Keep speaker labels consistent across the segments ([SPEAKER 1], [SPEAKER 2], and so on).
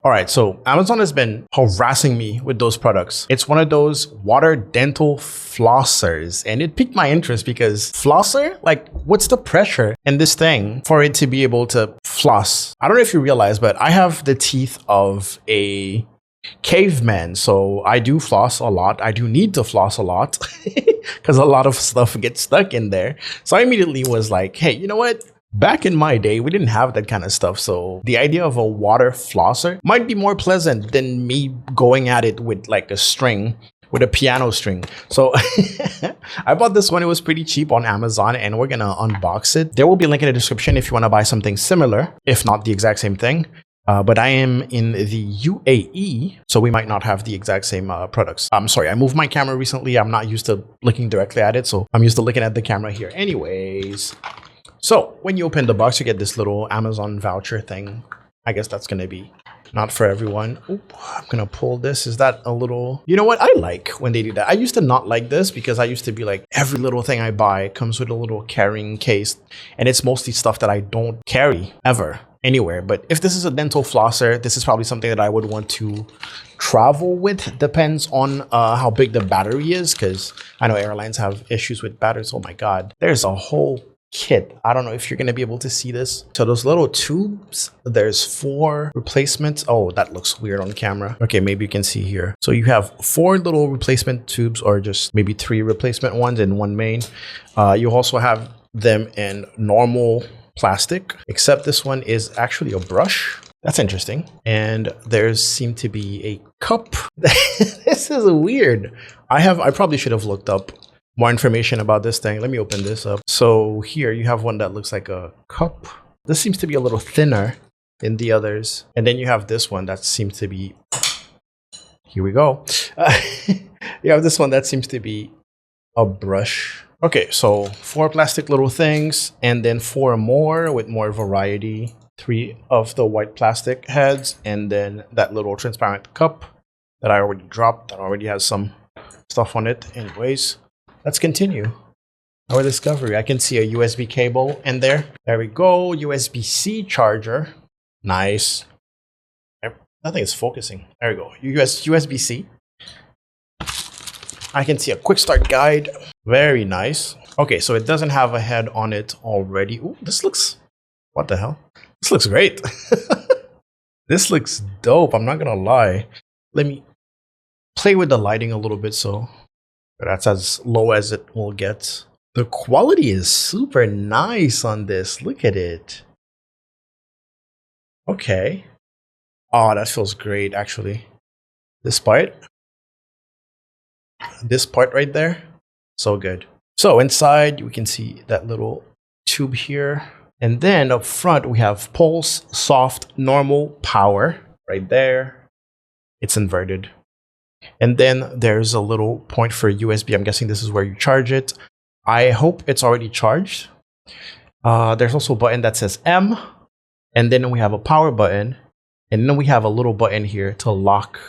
[SPEAKER 1] All right, so Amazon has been harassing me with those products. It's one of those water dental flossers, and it piqued my interest because flosser, like, what's the pressure in this thing for it to be able to floss? I don't know if you realize, but I have the teeth of a caveman, so I do floss a lot. I do need to floss a lot because a lot of stuff gets stuck in there. So I immediately was like, hey, you know what? Back in my day, we didn't have that kind of stuff. So the idea of a water flosser might be more pleasant than me going at it with like a string, with a piano string. So I bought this one. It was pretty cheap on Amazon, and we're going to unbox it. There will be a link in the description if you want to buy something similar, if not the exact same thing. But I am in the UAE, so we might not have the exact same products. I'm sorry, I moved my camera recently. I'm not used to looking directly at it, so I'm used to looking at the camera here. Anyways, so when you open the box, you get this little Amazon voucher thing. I guess that's going to be not for everyone. Oop, I'm going to pull this. Is that a little... You know what? I like when they do that. I used to not like this because I used to be like, every little thing I buy comes with a little carrying case. And it's mostly stuff that I don't carry ever anywhere. But if this is a dental flosser, this is probably something that I would want to travel with. Depends on how big the battery is, because I know airlines have issues with batteries. Oh my God. There's a whole kit. I don't know if you're going to be able to see this. So those little tubes, there's 4 replacements. Oh, that looks weird on camera. Okay, maybe you can see here. So you have 4 little replacement tubes, or just maybe 3 replacement ones and 1 main. You also have them in normal plastic, except this one is actually a brush. That's interesting. And there seemed to be a cup. This is weird. I probably should have looked up more information about this thing. Let me open this up. So here you have one that looks like a cup. This seems to be a little thinner than the others. And then you have this one that seems to be, here we go. You have this one that seems to be a brush. Okay, so 4 plastic little things, and then 4 more with more variety. 3 of the white plastic heads, and then that little transparent cup that I already dropped that already has some stuff on it. Anyways, let's continue our discovery. I can see a USB cable in there. There we go. USB-C charger. Nice. Nothing is focusing. There we go. USB-C. I can see a quick start guide. Very nice. Okay, so it doesn't have a head on it already. Ooh, this looks... What the hell? This looks great. This looks dope. I'm not going to lie. Let me play with the lighting a little bit so that's as low as it will get. The quality is super nice on this. Look at it. Okay. Oh, that feels great, actually. This part right there, so good. So inside, we can see that little tube here. And then up front, we have pulse, soft, normal, power right there. It's inverted. And then there's a little point for USB. I'm guessing this is where you charge it. I hope it's already charged. There's also a button that says M. And then we have a power button. And then we have a little button here to lock,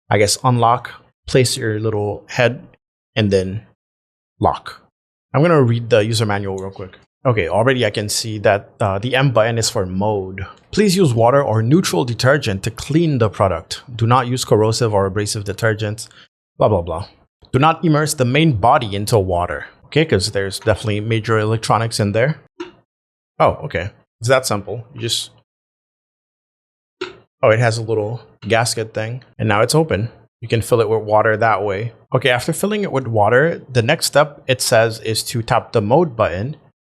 [SPEAKER 1] I guess, unlock, place your little head, and then lock. I'm going to read the user manual real quick. Okay, already I can see that the M button is for mode. Please use water or neutral detergent to clean the product. Do not use corrosive or abrasive detergents, blah, blah, blah. Do not immerse the main body into water. Okay, because there's definitely major electronics in there. Oh, okay. It's that simple. You just... Oh, it has a little gasket thing, and now it's open. You can fill it with water that way. Okay, after filling it with water, the next step, it says, is to tap the mode button.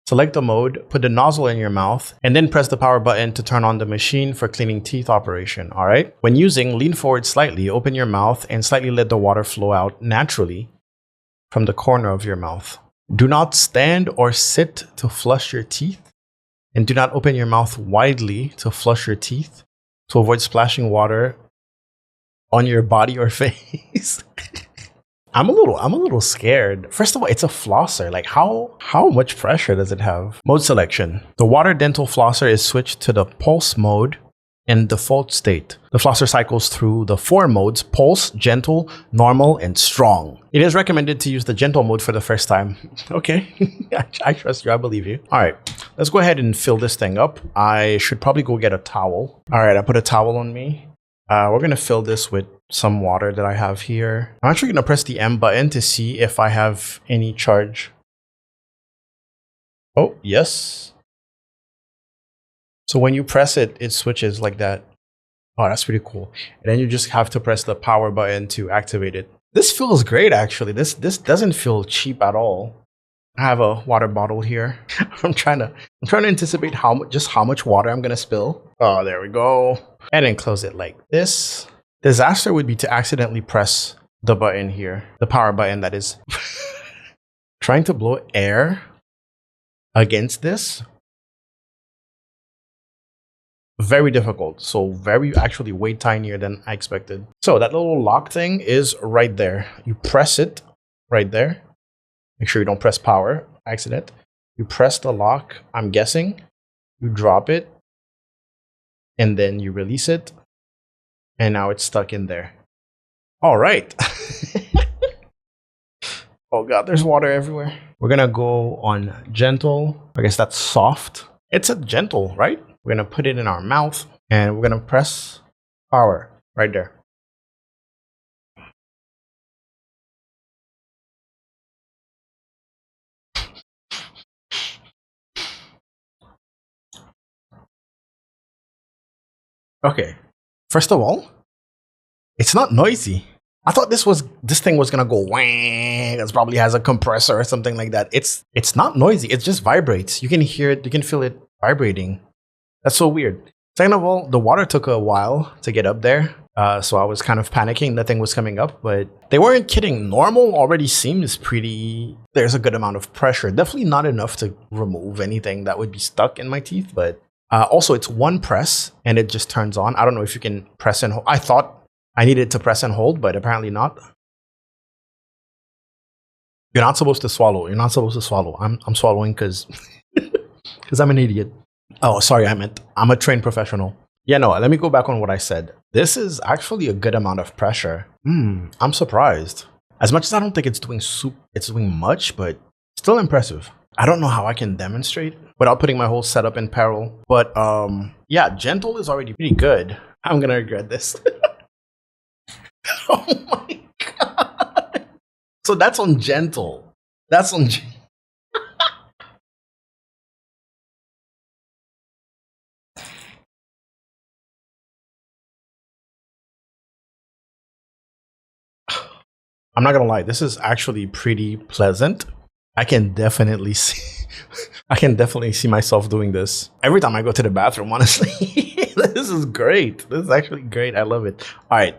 [SPEAKER 1] Select the mode, put the nozzle in your mouth, and then press the power button to turn on the machine for cleaning teeth operation, all right? When using, lean forward slightly, open your mouth, and slightly let the water flow out naturally from the corner of your mouth. Do not stand or sit to flush your teeth, and do not open your mouth widely to flush your teeth to avoid splashing water on your body or face. I'm a little scared. First of all, it's a flosser. Like how much pressure does it have? Mode selection. The water dental flosser is switched to the pulse mode in default state. The flosser cycles through the 4 modes: pulse, gentle, normal, and strong. It is recommended to use the gentle mode for the first time. Okay, I trust you. I believe you. All right, let's go ahead and fill this thing up. I should probably go get a towel. All right, I put a towel on me. We're going to fill this with some water that I have here. I'm actually going to press the M button to see if I have any charge. Oh, yes. So when you press it, it switches like that. Oh, that's pretty cool. And then you just have to press the power button to activate it. This feels great, actually. This doesn't feel cheap at all. I have a water bottle here. I'm trying to anticipate how much water I'm gonna spill. Oh, there we go. And then close it like this. Disaster would be to accidentally press the button here, the power button, that is. Trying to blow air against this. Very difficult. So actually way tinier than I expected. So that little lock thing is right there. You press it right there. Make sure you don't press power, accident. You press the lock, I'm guessing. You drop it. And then you release it. And now it's stuck in there. All right. Oh God, there's water everywhere. We're gonna go on gentle. I guess that's soft. It's a gentle, right? We're gonna put it in our mouth and we're gonna press power right there. Okay, first of all, it's not noisy. I thought this thing was gonna go wang. It probably has a compressor or something like that. It's not noisy. It just vibrates. You can hear it. You can feel it vibrating. That's so weird. Second of all, the water took a while to get up there. So I was kind of panicking. Nothing was coming up, but they weren't kidding. Normal already seems pretty. There's a good amount of pressure. Definitely not enough to remove anything that would be stuck in my teeth, but also it's one press and it just turns on. I don't know if you can press and hold. I thought I needed to press and hold, but apparently not. You're not supposed to swallow. You're not supposed to swallow. I'm swallowing because I'm an idiot. Oh, sorry, I'm a trained professional. Yeah, no, let me go back on what I said. This is actually a good amount of pressure. I'm surprised. As much as I don't think it's doing much, but still impressive. I don't know how I can demonstrate without putting my whole setup in peril. But yeah, gentle is already pretty good. I'm gonna regret this. Oh my God. So that's on gentle. That's on I'm not gonna lie, this is actually pretty pleasant. I can definitely see myself doing this every time I go to the bathroom, honestly. This is great. This is actually great. I love it. All right.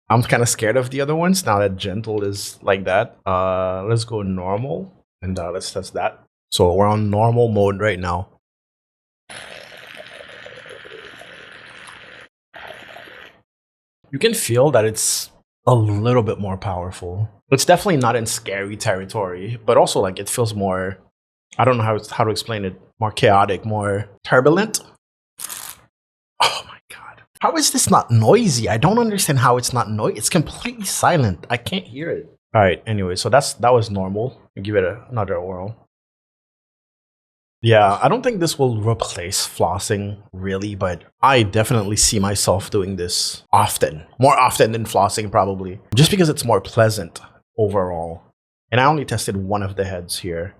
[SPEAKER 1] I'm kind of scared of the other ones now that gentle is like that. Let's go normal and let's test that. So we're on normal mode right now. You can feel that it's a little bit more powerful. It's definitely not in scary territory, but also like it feels more, I don't know how to explain it, more chaotic, more turbulent. Oh my God. How is this not noisy? I don't understand how it's not noisy. It's completely silent. I can't hear it. All right, anyway, so that was normal. I'll give it another whirl. Yeah, I don't think this will replace flossing really, but I definitely see myself doing this often, more often than flossing probably, just because it's more pleasant overall. And I only tested one of the heads here.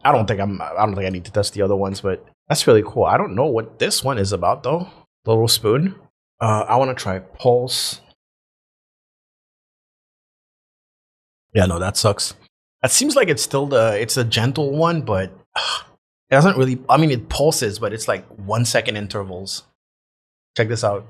[SPEAKER 1] I don't think I need to test the other ones, but that's really cool. I don't know what this one is about though. The little spoon. I want to try pulse. Yeah, no, that sucks. That seems like it's still it's a gentle one, but it doesn't really, I mean, it pulses, but it's like 1 second intervals. Check this out.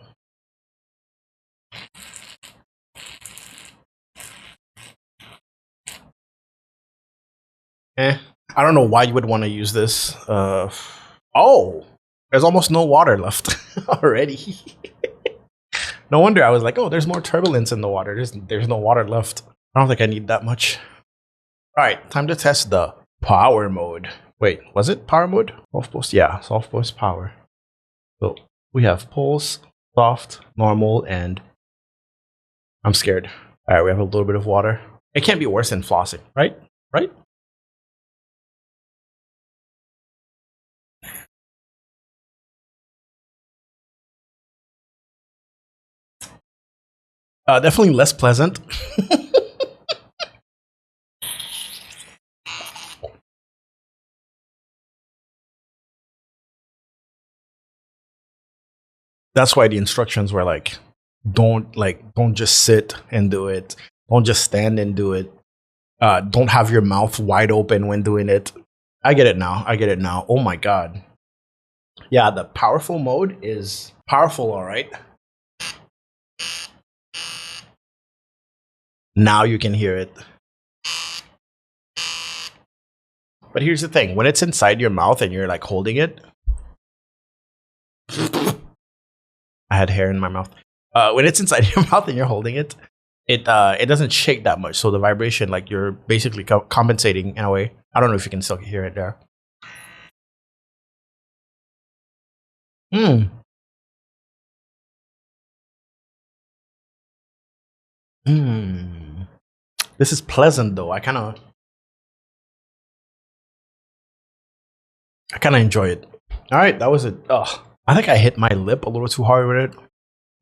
[SPEAKER 1] I don't know why you would want to use this. Oh, there's almost no water left already. No wonder I was like, oh, there's more turbulence in the water. There's no water left. I don't think I need that much. All right, time to test the power mode. Wait, was it power mode? Soft pulse, yeah, soft pulse power. So we have pulse, soft, normal, and I'm scared. All right, we have a little bit of water. It can't be worse than flossing, right? Right? Definitely less pleasant. That's why the instructions were like, don't just sit and do it. Don't just stand and do it. Don't have your mouth wide open when doing it. I get it now. I get it now. Oh my god. Yeah, the powerful mode is powerful, all right. Now you can hear it. But here's the thing, when it's inside your mouth and you're like holding it, I had hair in my mouth. When it's inside your mouth and you're holding it, it doesn't shake that much. So the vibration, like you're basically compensating in a way. I don't know if you can still hear it there. Mm. Mm. This is pleasant though. I kind of enjoy it. All right, that was it. Oh, I think I hit my lip a little too hard with it.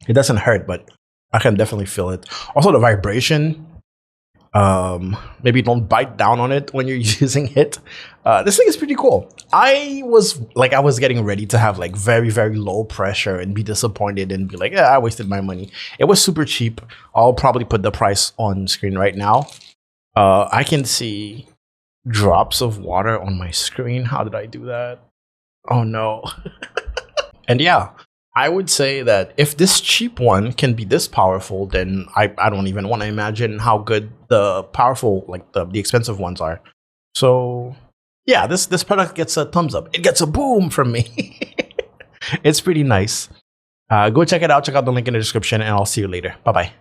[SPEAKER 1] It doesn't hurt, but I can definitely feel it. Also, the vibration. Maybe don't bite down on it when you're using it. This thing is pretty cool. I was getting ready to have like very, very low pressure and be disappointed and be like, yeah, I wasted my money. It was super cheap. I'll probably put the price on screen right now. I can see drops of water on my screen. How did I do that? Oh no. And yeah, I would say that if this cheap one can be this powerful, then I don't even want to imagine how good the powerful, like the expensive ones are. So yeah, this product gets a thumbs up. It gets a boom from me. It's pretty nice. Go check it out. Check out the link in the description, and I'll see you later. Bye bye.